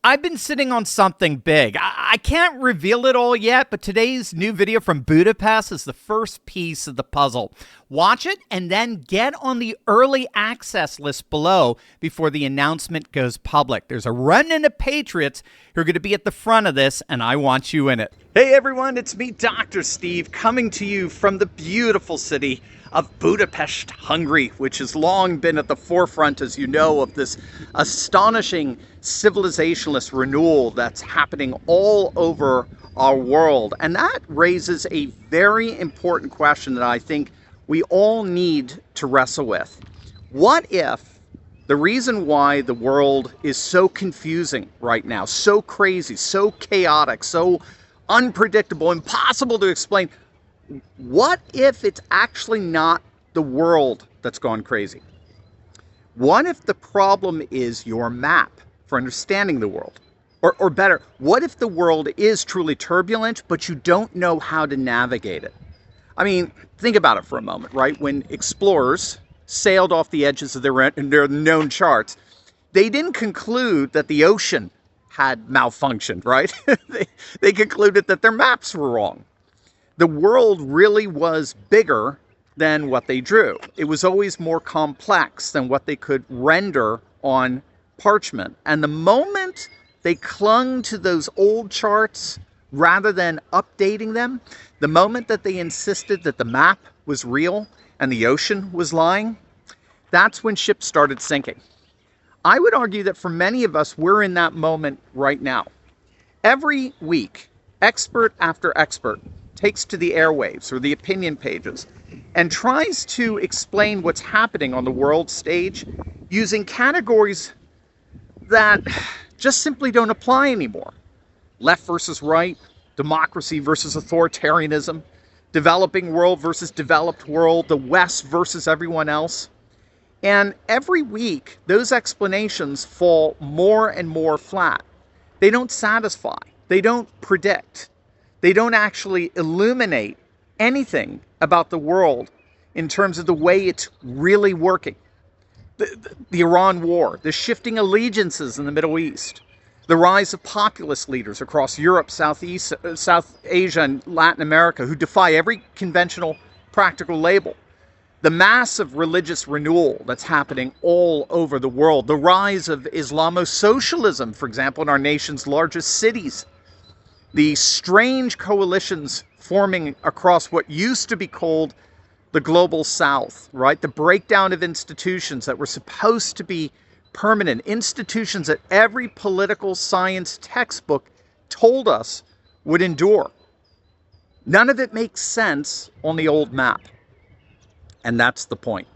I've been sitting on something big. I can't reveal it all yet, but today's new video from Budapest is the first piece of the puzzle. Watch it and then get on the early access list below before the announcement goes public. There's a remnant of patriots who are going to be at the front of this, and I want you in it. Hey everyone, it's me, Dr. Steve, coming to you from the beautiful city of Budapest, Hungary, which has long been at the forefront, as you know, of this astonishing civilizationalist renewal that's happening all over our world. And that raises a very important question that I think we all need to wrestle with. What if the reason why the world is so confusing right now, so crazy, so chaotic, so unpredictable, impossible to explain, what if it's actually not the world that's gone crazy? What if the problem is your map for understanding the world? Or better, what if the world is truly turbulent, but you don't know how to navigate it? I mean, think about it for a moment, right? When explorers sailed off the edges of their known charts, they didn't conclude that the ocean had malfunctioned, right? They concluded that their maps were wrong. The world really was bigger than what they drew. It was always more complex than what they could render on parchment. And the moment they clung to those old charts rather than updating them, the moment that they insisted that the map was real and the ocean was lying, that's when ships started sinking. I would argue that for many of us, we're in that moment right now. Every week, expert after expert takes to the airwaves or the opinion pages and tries to explain what's happening on the world stage using categories that just simply don't apply anymore. Left versus right, democracy versus authoritarianism, developing world versus developed world, the West versus everyone else. And every week, those explanations fall more and more flat. They don't satisfy. They don't predict. They don't actually illuminate anything about the world in terms of the way it's really working. The Iran war, the shifting allegiances in the Middle East, the rise of populist leaders across Europe, South Asia, and Latin America who defy every conventional practical label. The massive religious renewal that's happening all over the world. The rise of Islamo-socialism, for example, in our nation's largest cities. The strange coalitions forming across what used to be called the global south, right? The breakdown of institutions that were supposed to be permanent, institutions that every political science textbook told us would endure. None of it makes sense on the old map. And that's the point.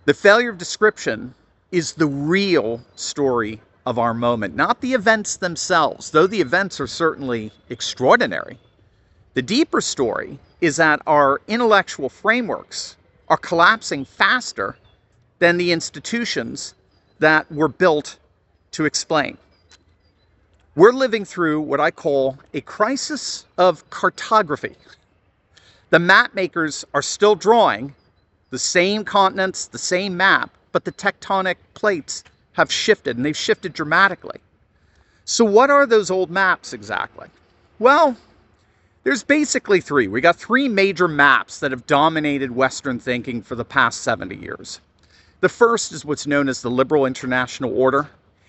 The failure of description is the real story of our moment, not the events themselves, though the events are certainly extraordinary. The deeper story is that our intellectual frameworks are collapsing faster than the institutions that were built to explain. We're living through what I call a crisis of cartography. The map makers are still drawing the same continents, the same map, but the tectonic plates have shifted, and they've shifted dramatically. So what are those old maps exactly? Well, there's basically three. We got three major maps that have dominated Western thinking for the past 70 years. The first is what's known as the liberal international order.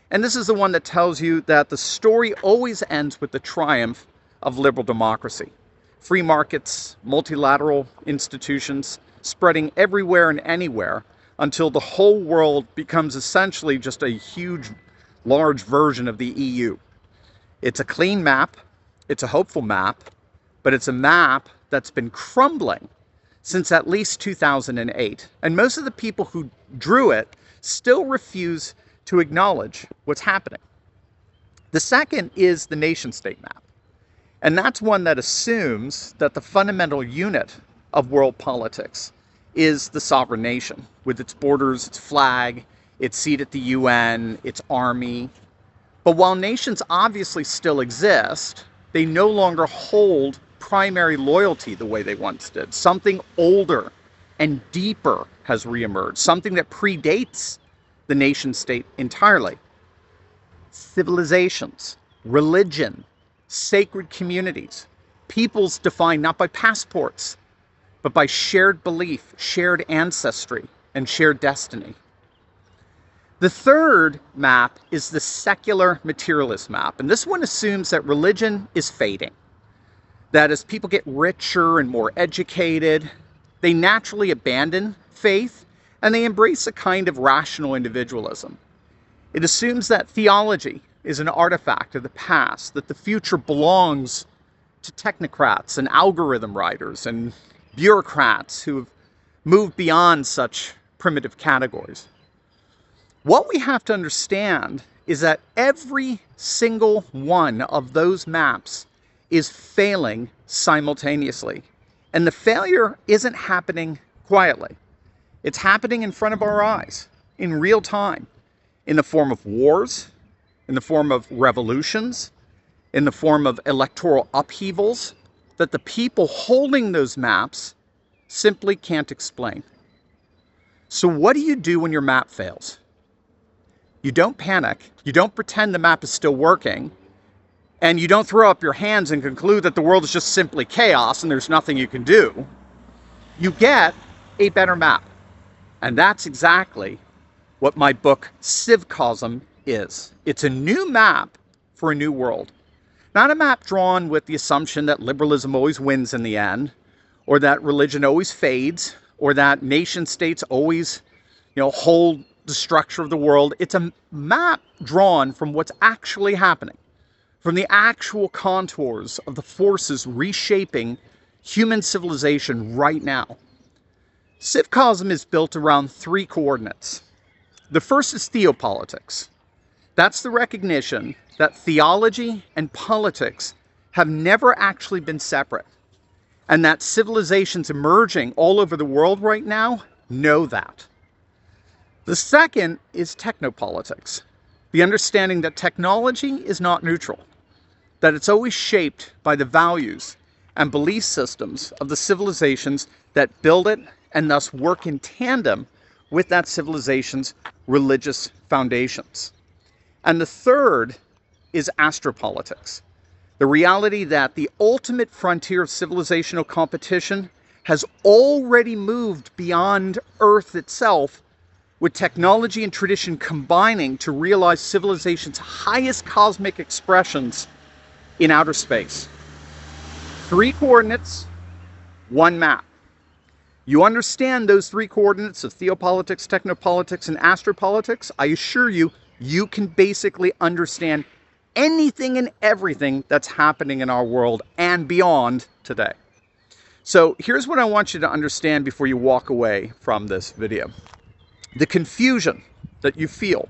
And this is the one that tells you that the story always ends with the triumph of liberal democracy. Free markets, multilateral institutions, spreading everywhere and anywhere until the whole world becomes essentially just a huge, large version of the EU. It's a clean map, it's a hopeful map, but it's a map that's been crumbling since at least 2008. And most of the people who drew it still refuse to acknowledge what's happening. The second is the nation-state map. And that's one that assumes that the fundamental unit of world politics is the sovereign nation, with its borders, its flag, its seat at the UN, its army. But while nations obviously still exist, they no longer hold primary loyalty the way they once did. Something older and deeper has reemerged, something that predates the nation state entirely. civilizations, religion, sacred communities, peoples defined not by passports, but by shared belief, shared ancestry, and shared destiny. The third map is the secular materialist map, and this one assumes that religion is fading. That as people get richer and more educated, they naturally abandon faith and they embrace a kind of rational individualism. It assumes that theology is an artifact of the past, that the future belongs to technocrats and algorithm writers and bureaucrats who have moved beyond such primitive categories. What we have to understand is that every single one of those maps is failing simultaneously. And the failure isn't happening quietly. It's happening in front of our eyes, in real time, in the form of wars, in the form of revolutions, in the form of electoral upheavals that the people holding those maps simply can't explain. So what do you do when your map fails? You don't panic, you don't pretend the map is still working, and you don't throw up your hands and conclude that the world is just simply chaos and there's nothing you can do. You get a better map. And that's exactly what my book Civcosm is. It's a new map for a new world. Not a map drawn with the assumption that liberalism always wins in the end, or that religion always fades, or that nation states always, hold the structure of the world. It's a map drawn from what's actually happening, from the actual contours of the forces reshaping human civilization right now. Civcosm is built around three coordinates. The first is theopolitics. That's the recognition that theology and politics have never actually been separate, and that civilizations emerging all over the world right now know that. The second is technopolitics, the understanding that technology is not neutral, that it's always shaped by the values and belief systems of the civilizations that build it and thus work in tandem with that civilization's religious foundations. And the third is astropolitics, the reality that the ultimate frontier of civilizational competition has already moved beyond Earth itself, with technology and tradition combining to realize civilization's highest cosmic expressions in outer space. Three coordinates, one map. You understand those three coordinates of theopolitics, technopolitics, and astropolitics, I assure you, you can basically understand anything and everything that's happening in our world and beyond today. So here's what I want you to understand before you walk away from this video. The confusion that you feel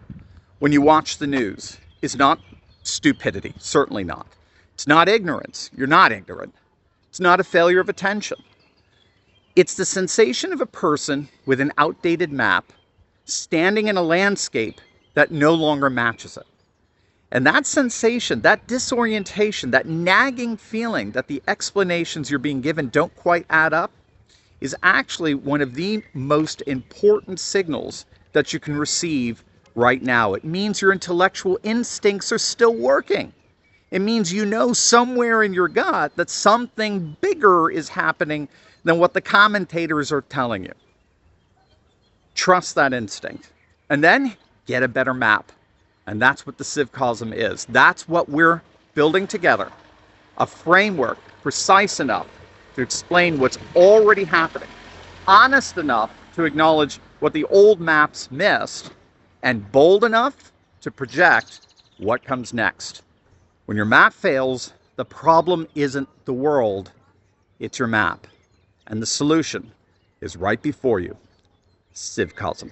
when you watch the news is not stupidity, certainly not. It's not ignorance, you're not ignorant. It's not a failure of attention. It's the sensation of a person with an outdated map standing in a landscape that no longer matches it. And that sensation, that disorientation, that nagging feeling that the explanations you're being given don't quite add up is actually one of the most important signals that you can receive right now. It means your intellectual instincts are still working. It means you know somewhere in your gut that something bigger is happening than what the commentators are telling you. Trust that instinct. And then get a better map. And that's what the Civcosm is. That's what we're building together. A framework precise enough to explain what's already happening. Honest enough to acknowledge what the old maps missed. And bold enough to project what comes next. When your map fails, the problem isn't the world, it's your map. And the solution is right before you. Civcosm.